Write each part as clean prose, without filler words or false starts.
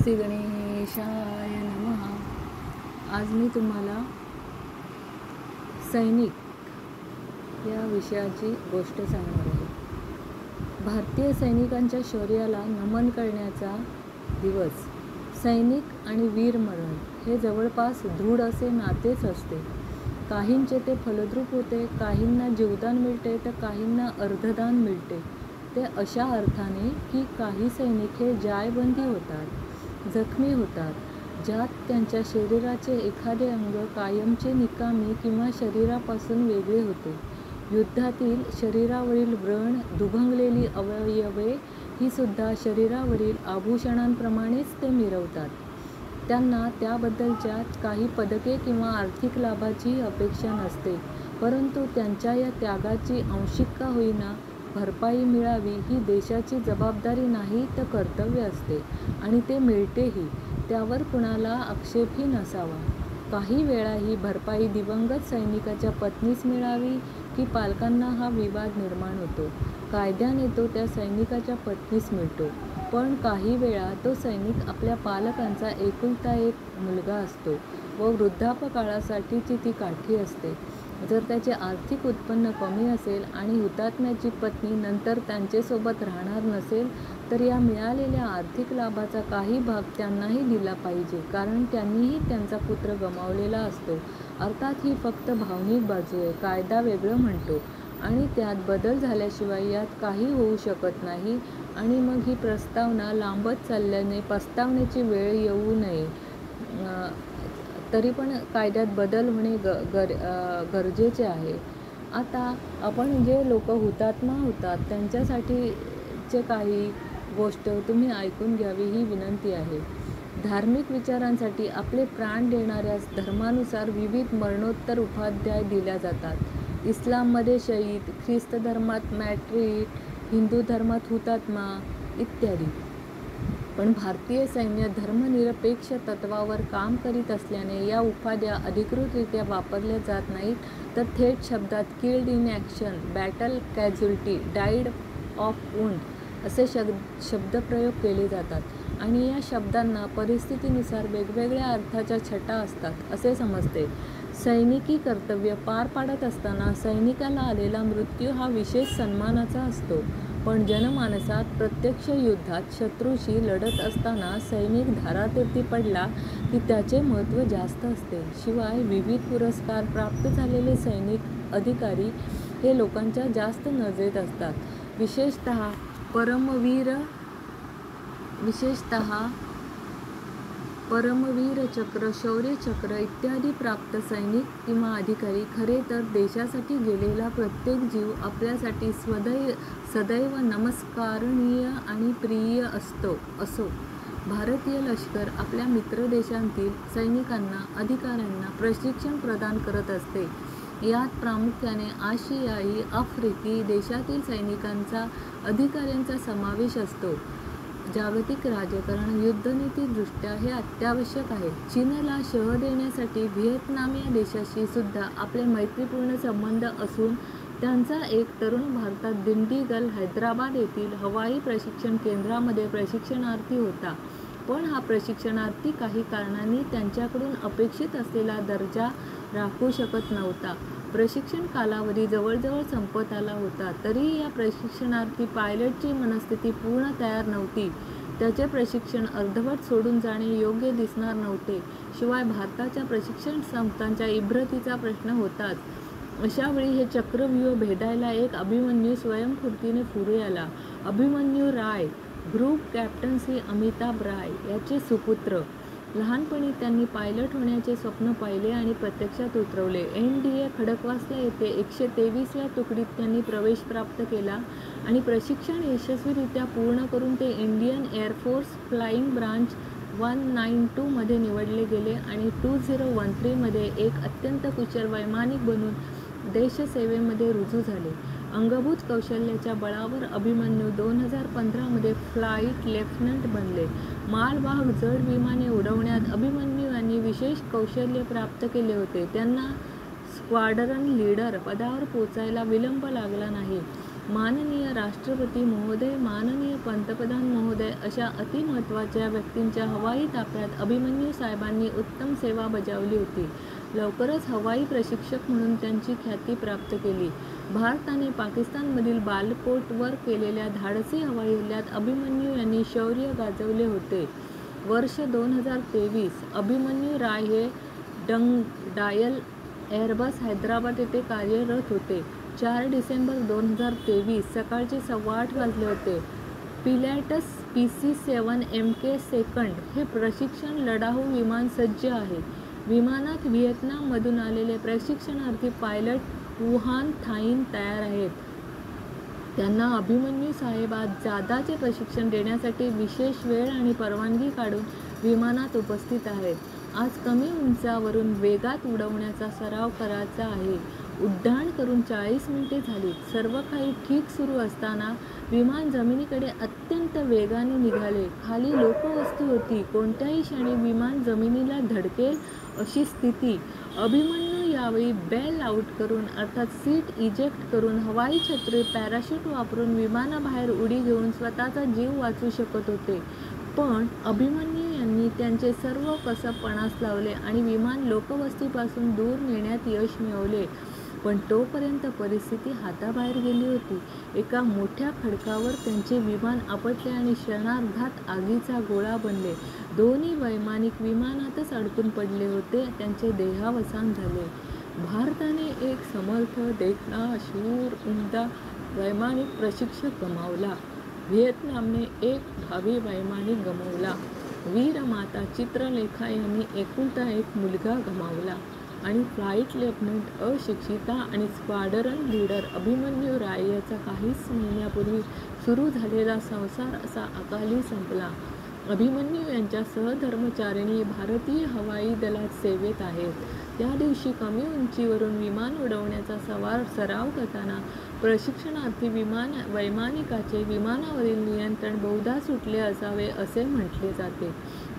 श्री गणेशाय नमः. आज मी तुम्हाला सैनिक या विषयाची गोष्ट सांगणार आहे. भारतीय सैनिकांच्या शौर्याला नमन करण्याचा दिवस. सैनिक आणि वीरमरण हे जवळपास दृढ असे नातेच असते. काहींचे ते फलद्रूप होते, काहींना जीवदान मिळते तर काहींना अर्धदान मिळते. ते अशा अर्थाने की काही सैनिक हे जायबंदी होतात, जखमी होतात, ज्यात त्यांच्या शरीराचे एखादे अंग कायमचे निकामी किंवा शरीरापासून वेगळे होते. युद्धातील शरीरावरील व्रण, दुभंगलेली अवयवे ही सुद्धा शरीरावरील आभूषणांप्रमाणेच ते मिरवतात. त्यांना त्याबद्दलच्या काही पदके किंवा आर्थिक लाभाची अपेक्षा नसते, परंतु त्यांच्या या त्यागाची अंशिक का होईना भरपाई मिळावी ही देशाची जबाबदारी नाही तर कर्तव्य असते, आणि ते मिळतेही. त्यावर कुणाला आक्षेपही नसावा. काही वेळा ही भरपाई दिवंगत सैनिकाच्या पत्नीस मिळावी की पालकांना हा विवाद निर्माण होतो. कायद्याने तो त्या सैनिकाच्या पत्नीस मिळतो, पण काही वेळा तो सैनिक आपल्या पालकांचा एकुलता एक मुलगा असतो व वृद्धापकाळासाठीची ती काठी असते. जर त्याचे आर्थिक उत्पन्न कमी असेल आणि हुतात्म्याची पत्नी नंतर त्यांच्यासोबत राहणार नसेल, तर या मिळालेल्या आर्थिक लाभाचा काही भाग त्यांनाही दिला पाहिजे, कारण त्यांनीही त्यांचा पुत्र गमावलेला असतो. अर्थात ही फक्त भावनिक बाजू आहे. कायदा वेगळं म्हणतो आणि त्यात बदल झाल्याशिवाय यात काही होऊ शकत नाही, आणि मग ही प्रस्तावना लांबत चालल्याने पस्तावण्याची वेळ येऊ नये. तरी पण कायद्यात बदल होणे गरजेचे आहे. आता आपण जे लोक हुतात्मा होतात त्यांच्यासाठीचे काही गोष्ट तुम्ही ऐकून घ्यावी ही विनंती आहे. धार्मिक विचारांसाठी आपले प्राण देणाऱ्यास धर्मानुसार विविध मरणोत्तर उपाध्याय दिल्या जातात. इस्लाममध्ये शहीद, ख्रिस्त धर्मात मॅट्रिट, हिंदू धर्मात हुतात्मा इत्यादी. पण भारतीय सैन्य धर्मनिरपेक्ष तत्वावर काम करीत असल्याने या उपाध्या अधिकृतरित्या वापरल्या जात नाहीत, तर थेट शब्दात killed in action, battle casualty, died of wound असे शब्दप्रयोग केले जातात, आणि या शब्दांना परिस्थितीनुसार वेगवेगळ्या अर्थाच्या छटा असतात असे समजते. सैनिकी कर्तव्य पार पाडत असताना सैनिकाला आलेला मृत्यू हा विशेष सन्मानाचा असतो, पण जनमानसात प्रत्यक्ष युद्धात शत्रूशी लढत असताना सैनिक धारातीर्थी पडला की त्याचे महत्त्व जास्त असते. शिवाय विविध पुरस्कार प्राप्त झालेले सैनिक अधिकारी हे लोकांच्या जास्त नजरेत असतात. विशेषतः परमवीर चक्र, शौर्य चक्र इत्यादी प्राप्त सैनिक किंवा अधिकारी खरे तर देशासाठी गेलेला प्रत्येक जीव आपल्यासाठी सदैव नमस्कारणीय आणि प्रिय असो. भारतीय लष्कर आपल्या मित्र देशांतील सैनिकांना, अधिकाऱ्यांना प्रशिक्षण प्रदान करत असते. यात प्रामुख्याने आशियाई, आफ्रिकी देशातील सैनिकांचा, अधिकाऱ्यांचा समावेश असतो. जागतिक राजकारण युद्धनीतीदृष्ट्या हे अत्यावश्यक आहे. चीनला शह देण्यासाठी व्हिएतनाम या देशाशी सुद्धा आपले मैत्रीपूर्ण संबंध असून त्यांचा एक तरुण भारतात दिंडीगल, हैदराबाद येथील हवाई प्रशिक्षण केंद्रामध्ये प्रशिक्षणार्थी होता. पण हा प्रशिक्षणार्थी काही कारणांनी त्यांच्याकडून अपेक्षित असलेला दर्जा राखू शकत नव्हता. प्रशिक्षण कालावधी जवळजवळ संपत आला होता, तरी या प्रशिक्षणार्थी पायलटची मनस्थिती पूर्ण तयार नव्हती. त्याचे प्रशिक्षण अर्धवट सोडून जाणे योग्य दिसणार नव्हते. शिवाय भारताच्या प्रशिक्षण संस्थांच्या इब्रतीचा प्रश्न होताच. अशावेळी हे चक्रव्यूह भेदायला एक अभिमन्यू स्वयंस्फूर्तीने पुढे आला. अभिमन्यू राय, ग्रुप कॅप्टन श्री अमिताभ राय याचे सुपुत्र. लहानपणी त्यांनी पायलट होण्याचे स्वप्न पाहिले आणि प्रत्यक्षात उतरवले. NDA खडकवासला येथे 123व्या तुकडीत त्यांनी प्रवेश प्राप्त केला आणि प्रशिक्षण यशस्वीरित्या पूर्ण करून ते इंडियन एअरफोर्स फ्लाईंग ब्रांच 192 मध्ये निवडले गेले आणि 2013 मध्ये एक अत्यंत कुशल वैमानिक बनून देशसेवेमध्ये रुजू झाले. अंगभूत कौशल्याच्या बळावर अभिमन्यू 2015 मध्ये फ्लाईट लेफ्टनंट बनले. मालवाहक जड विमाने उडवण्यात अभिमन्यू यांनी विशेष कौशल्य प्राप्त केले होते. त्यांना स्क्वाड्रन लीडर पदावर पोचायला विलंब लागला नाही. माननीय राष्ट्रपती महोदय, माननीय पंतप्रधान महोदय अशा अतिमहत्त्वाच्या व्यक्तींच्या हवाई ताफ्यात अभिमन्यू साहेबांनी उत्तम सेवा बजावली होती. लवकरच हवाई प्रशिक्षक म्हणून त्यांची ख्याती प्राप्त केली. भारताने पाकिस्तानमधील बालाकोटवर केलेल्या धाडसी हवाई हल्ल्यात अभिमन्यू यांनी शौर्य गाजवले होते. वर्ष 2023. अभिमन्यू राय हे डायल एअरबस हैदराबाद येथे कार्यरत होते. 4 डिसेंबर 2023 सकाळचे 8:15 वाजले होते. पिलॅटस PC-7 MK सेकंड हे प्रशिक्षण लढाऊ विमान सज्ज आहे. विमानात व्हिएतनाममधून आलेले प्रशिक्षणार्थी पायलट वुहान थाईन तयार आहेत. त्यांना अभिमन्यू साहेब आज जादाचे प्रशिक्षण देण्यासाठी विशेष वेळ आणि परवानगी काढून विमानात उपस्थित आहेत. आज कमी उंचावरून वेगात उडवण्याचा सराव करायचा आहे. उड्डाण करून 40 मिनिटे झाली. सर्व काही ठीक सुरू असताना विमान जमिनीकडे अत्यंत वेगाने निघाले. खाली लोकवस्ती होती. कोणत्याही क्षणी विमान जमिनीला धडकेल अशी स्थिती. अभिमन्यू यावेळी बेल आउट करून अर्थात सीट इजेक्ट करून हवाई छत्री पॅराशूट वापरून विमानाबाहेर उडी घेऊन स्वतःचा जीव वाचवू शकत होते. पण अभिमन्यू यांनी त्यांचे सर्व कसब पणास लावले आणि विमान लोकवस्तीपासून दूर नेण्यात यश मिळवले. पण तोपर्यंत परिस्थिती हाताबाहेर गेली होती. एका मोठ्या खडकावर त्यांचे विमान आपटले आणि क्षणार्धात आगीचा गोळा बनले. दोन्ही वैमानिक विमानातच अडकून पडले होते. त्यांचे देहावसान झाले. भारताने एक समर्थ, देखणा, शूर, उमदा वैमानिक प्रशिक्षक गमावला. व्हिएतनामने एक भावी वैमानिक गमावला. वीरमाता चित्रलेखा यांनी एकुलता एक मुलगा गमावला. आणि फ्लाईट लेफ्टनंट अशिक्षिता आणि स्क्वाड्रन लीडर अभिमन्यू राय याचा काहीच महिन्यापूर्वी सुरू झालेला संसार असा अकाली संपला. अभिमन्यू यांच्या सहधर्मचारिणी भारतीय हवाई दलात सेवेत आहेत. त्या दिवशी कमी उंचीवरून विमान उडवण्याचा सराव करताना प्रशिक्षणार्थी वैमानिकाचे विमानावरील नियंत्रण बहुधा सुटले असावे असे म्हटले जाते.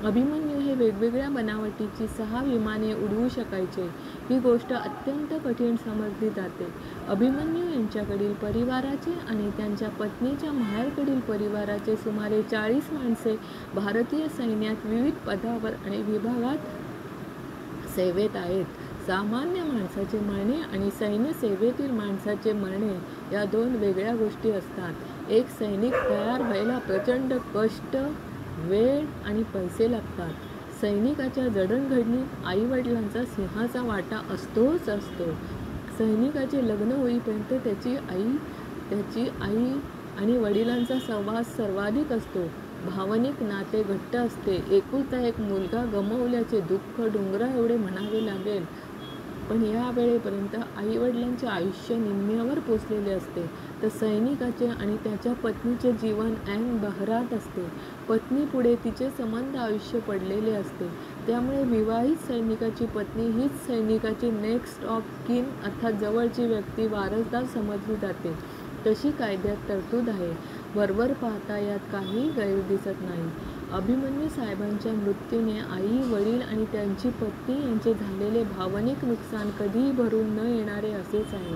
अभिमन्यू हे वेगवेगळ्या बनावटीची 6 विमाने उडवू शकायचे. ही गोष्ट अत्यंत कठीण समजली जाते. अभिमन्यू यांच्याकडील परिवाराचे आणि त्यांच्या पत्नीच्या माहेरकडील परिवाराचे सुमारे 40 माणसे भारतीय सैन्यात विविध पदावर आणि विभागात सेवेत आहेत. सामान्य माणसाचे मरणे आणि सैन्य सेवेतील माणसाचे मरणे या 2 वेगळ्या गोष्टी असतात. एक सैनिक तयार व्हायला प्रचंड कष्ट, वेळ आणि पैसे लागतात. सैनिकाच्या जडणघडणीत आईवडिलांचा सिंहाचा वाटा असतोच असतो. सैनिकाचे लग्न होईपर्यंत त्याची आई आणि वडिलांचा सहवास सर्वाधिक असतो. भावनिक नाते घट्ट असते. एकुलता एक मुलगा गमावल्याचे दुःख डोंगरा एवढे म्हणावे लागेल. पण या वेळेपर्यंत आईवडिलांचे आयुष्य निम्म्यावर पोचलेले असते. तर सैनिकाचे आणि त्याच्या पत्नीचे जीवन ऐन बहरात असते. पत्नीपुढे तिचे संबंध आयुष्य पडलेले असते. त्यामुळे विवाहित सैनिकाची पत्नी हीच सैनिकाची नेक्स्ट ऑफ किन अर्थात जवळची व्यक्ती, वारसदार समजली जाते. तशी कायद्यात तरतूद आहे. वरवर पाहता यात काही गैर दिसत नाही. अभिमन्यू साहेबांच्या मृत्यूने आई, वडील आणि त्यांची पत्नी यांचे झालेले भावनिक नुकसान कधीही भरून न येणारे असेच आहे.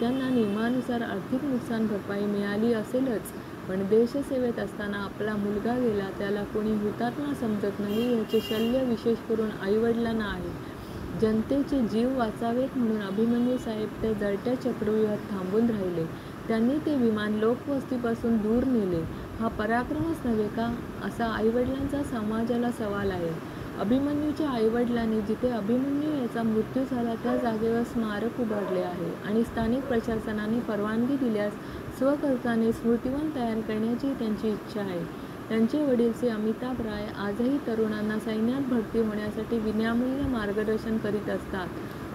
त्यांना नियमानुसार आर्थिक नुकसान भरपाई मिळाली असेलच. पण देशसेवेत असताना आपला मुलगा गेला त्याला कोणी हुतात्मा समजत नाही याचे शल्य विशेष करून आईवडिलांना आहे. जनतेचे जीव वाचावेत म्हणून अभिमन्यू साहेब त्या जळत्या चक्रव्यूहात थांबून राहिले. त्यांनी ते विमान लोकवस्तीपासून दूर नेले. हा पराक्रमच नव्हे का, असा आईवडिलांचा समाजाला सवाल आहे. अभिमन्यूच्या आईवडिलांनी जिथे अभिमन्यू याचा मृत्यू झाला त्या जागेवर स्मारक उभारले आहे आणि स्थानिक प्रशासनाने परवानगी दिल्यास स्वखर्चाने स्मृतिवन तयार करण्याची त्यांची इच्छा आहे. त्यांचे वडील श्री अमिताभ राय आजही तरुणांना सैन्यात भरती होण्यासाठी विनामूल्य मार्गदर्शन करीत असतात.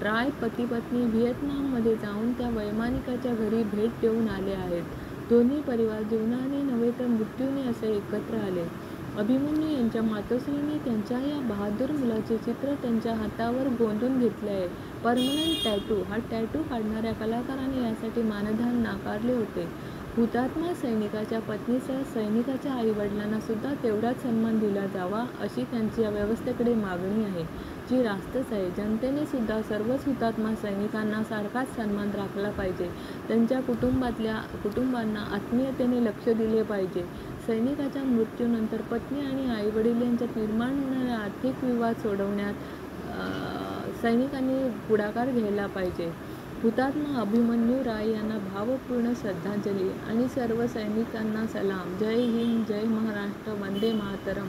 राय पती-पत्नी व्हिएतनाममध्ये जाऊन त्या वैमानिकाच्या घरी भेट देऊन आले आहेत. दोन्ही परिवार जीवनाने नव्हे तर मृत्यूने असे एकत्र आले. अभिमन्यू यांच्या मातोश्रीने त्यांच्या या बहादूर मुलाचे चित्र त्यांच्या हातावर गोंदून घेतले आहे. Permanent tattoo. हा टॅटू काढणाऱ्या कलाकाराने यासाठी मानधन नाकारले होते. हुतात्मा सैनिकाच्या पत्नीसह सैनिकाच्या आईवडिलांना सुद्धा तेवढाच सन्मान दिला जावा अशी त्यांची या व्यवस्थेकडे मागणी आहे, जी रास्तच आहे. जनतेने सुद्धा सर्वच हुतात्मा सैनिकांना सारखाच सन्मान राखला पाहिजे. त्यांच्या कुटुंबांना आत्मीयतेने लक्ष दिले पाहिजे. सैनिकाच्या मृत्यूनंतर पत्नी आणि आईवडील यांच्यात निर्माण होणारे आर्थिक विवाद सोडवण्यात सैनिकांनी पुढाकार घ्यायला पाहिजे. हुतात्मा अभिमन्यू राय यांना भावपूर्ण श्रद्धांजली आणि सर्व सैनिकांना सलाम. जय हिंद, जय महाराष्ट्र, वंदे मातरम.